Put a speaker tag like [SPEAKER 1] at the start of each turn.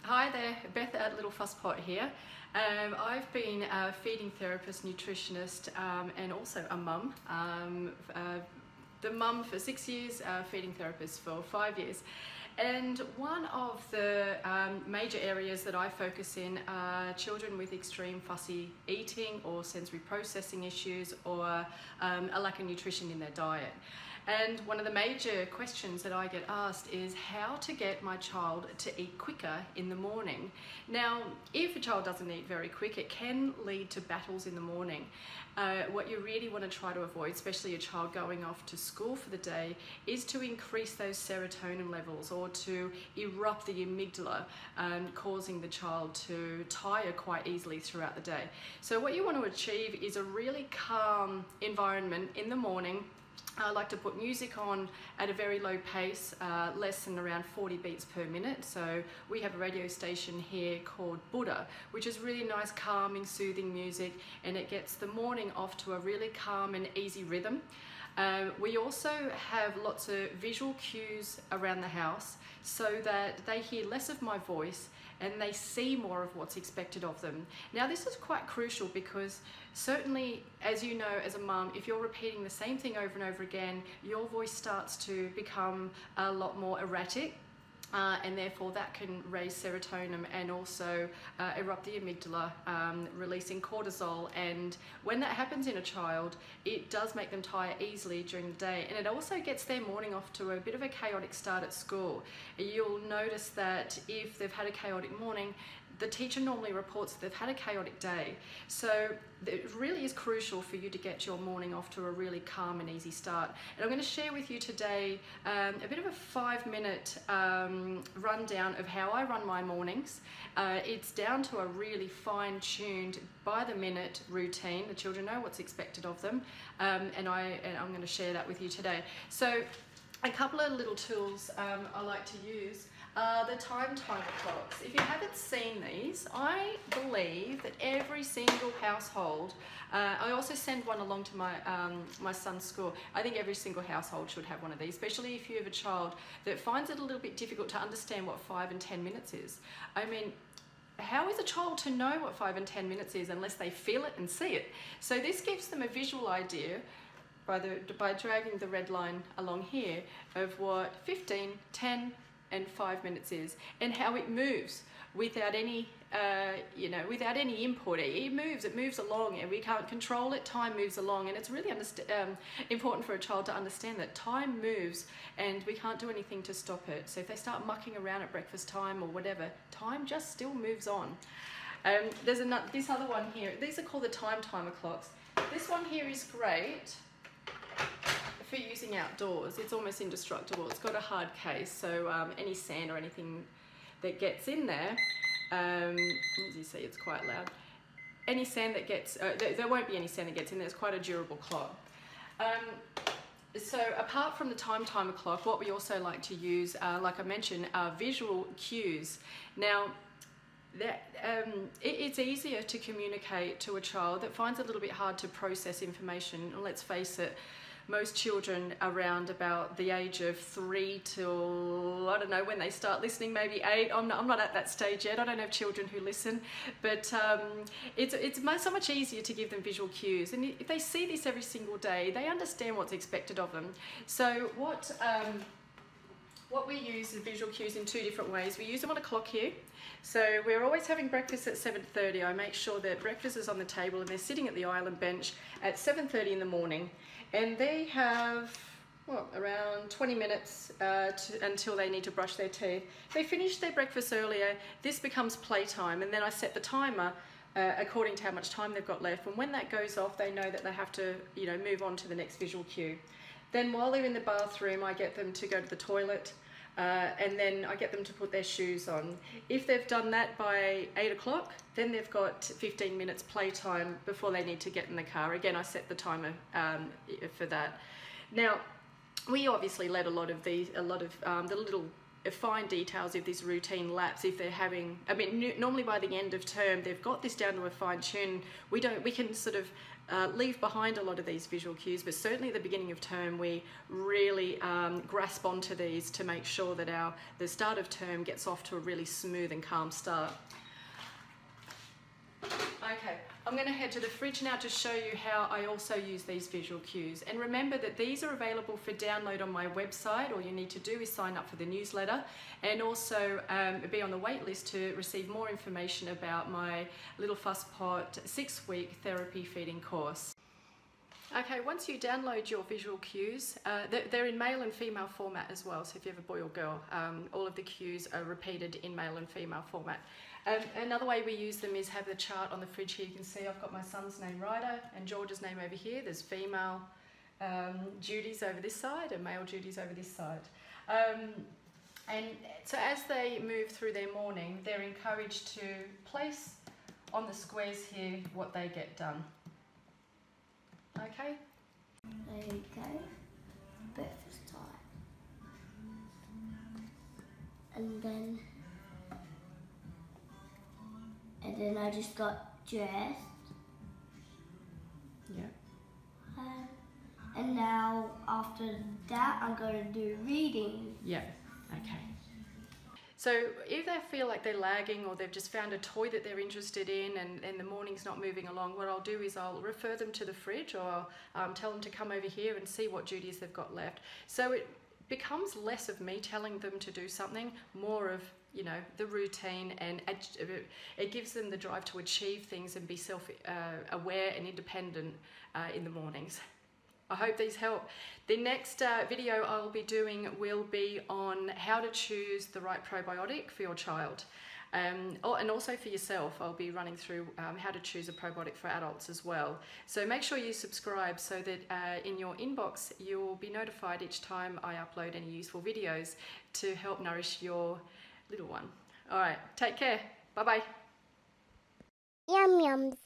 [SPEAKER 1] Hi there, Beth at Little Fusspot here. I've been a feeding therapist, nutritionist, and also a mum. The mum for 6 years, feeding therapist for 5 years. And one of the major areas that I focus in are children with extreme fussy eating or sensory processing issues or a lack of nutrition in their diet. And one of the major questions that I get asked is how to get my child to eat quicker in the morning. Now, if a child doesn't eat very quick, it can lead to battles in the morning. What you really want to try to avoid, especially a child going off to school for the day, is to increase those serotonin levels or to erupt the amygdala, causing the child to tire quite easily throughout the day. So what you want to achieve is a really calm environment in the morning. I like to put music on at a very low pace, less than around 40 beats per minute. So we have a radio station here called Buddha, which is really nice, calming, soothing music, and it gets the morning off to a really calm and easy rhythm. We also have lots of visual cues around the house so that they hear less of my voice and they see more of what's expected of them. Now, this is quite crucial because certainly, as you know, as a mum, if you're repeating the same thing over and over again, your voice starts to become a lot more erratic. And therefore that can raise serotonin and also erupt the amygdala, releasing cortisol. And when that happens in a child, it does make them tire easily during the day. And it also gets their morning off to a bit of a chaotic start at school. You'll notice that if they've had a chaotic morning, the teacher normally reports that they've had a chaotic day. So it really is crucial for you to get your morning off to a really calm and easy start. And I'm going to share with you today a bit of a 5-minute rundown of how I run my mornings. It's down to a really fine-tuned, by-the-minute routine. The children know what's expected of them, and I'm going to share that with you today. So a couple of little tools I like to use. The timer clocks. If you haven't seen these, I believe that every single household, I also send one along to my son's school. I think every single household should have one of these, especially if you have a child that finds it a little bit difficult to understand what 5 and 10 minutes is. I mean, how is a child to know what 5 and 10 minutes is unless they feel it and see it? So this gives them a visual idea by dragging the red line along here of what 15, 10, and 5 minutes is, and how it moves without any without any input. It moves along, and we can't control it. Time moves along, and it's really important for a child to understand that time moves and we can't do anything to stop it. So if they start mucking around at breakfast time or whatever, time just still moves on. There's this other one here. These are called the timer clocks. This one here is great for using outdoors. It's almost indestructible. It's got a hard case, so any sand or anything that gets in there, as you see, it's quite loud. Any sand that gets, there won't be any sand that gets in there. It's quite a durable clock. So apart from the timer clock, what we also like to use, like I mentioned, are visual cues. Now, it's easier to communicate to a child that finds it a little bit hard to process information. And let's face it, most children around about the age of 3 till, I don't know, when they start listening, maybe 8. I'm not at that stage yet. I don't have children who listen, but it's so much easier to give them visual cues. And if they see this every single day, they understand what's expected of them. So what we use is visual cues in 2 different ways. We use them on a clock here. So we're always having breakfast at 7:30. I make sure that breakfast is on the table and they're sitting at the island bench at 7:30 in the morning. And they have, well, around 20 minutes until they need to brush their teeth. If they finish their breakfast earlier, this becomes playtime, and then I set the timer according to how much time they've got left. And when that goes off, they know that they have to, move on to the next visual cue. Then while they're in the bathroom, I get them to go to the toilet, and then I get them to put their shoes on. If they've done that by 8 o'clock, then they've got 15 minutes playtime before they need to get in the car. Again, I set the timer for that. Now, we obviously let a lot of the little fine details if this routine lapse, if they're having, I mean, normally by the end of term, they've got this down to a fine tune. We can sort of leave behind a lot of these visual cues, but certainly at the beginning of term, we really grasp onto these to make sure that the start of term gets off to a really smooth and calm start. Okay, I'm going to head to the fridge now to show you how I also use these visual cues. And remember that these are available for download on my website. All you need to do is sign up for the newsletter and also be on the wait list to receive more information about my Little Fuss Pot 6-week therapy feeding course. Okay, once you download your visual cues, they're in male and female format as well. So if you have a boy or girl, all of the cues are repeated in male and female format. Another way we use them is have the chart on the fridge here. You can see I've got my son's name Ryder and George's name over here. There's female duties over this side and male duties over this side. And so as they move through their morning, they're encouraged to place on the squares here what they get done. Okay?
[SPEAKER 2] There you go. Breakfast time. And then I just got dressed.
[SPEAKER 1] Yeah.
[SPEAKER 2] And now after that I'm going to do reading.
[SPEAKER 1] Yeah. Okay. So if they feel like they're lagging or they've just found a toy that they're interested in and the morning's not moving along, what I'll do is I'll refer them to the fridge or tell them to come over here and see what duties they've got left. So it becomes less of me telling them to do something, more of, you know, the routine, and it gives them the drive to achieve things and be self-aware and independent in the mornings. I hope these help. The next video I'll be doing will be on how to choose the right probiotic for your child. And also for yourself, I'll be running through how to choose a probiotic for adults as well. So make sure you subscribe so that in your inbox you'll be notified each time I upload any useful videos to help nourish your little one. All right, take care. Bye-bye.
[SPEAKER 2] Yum yums.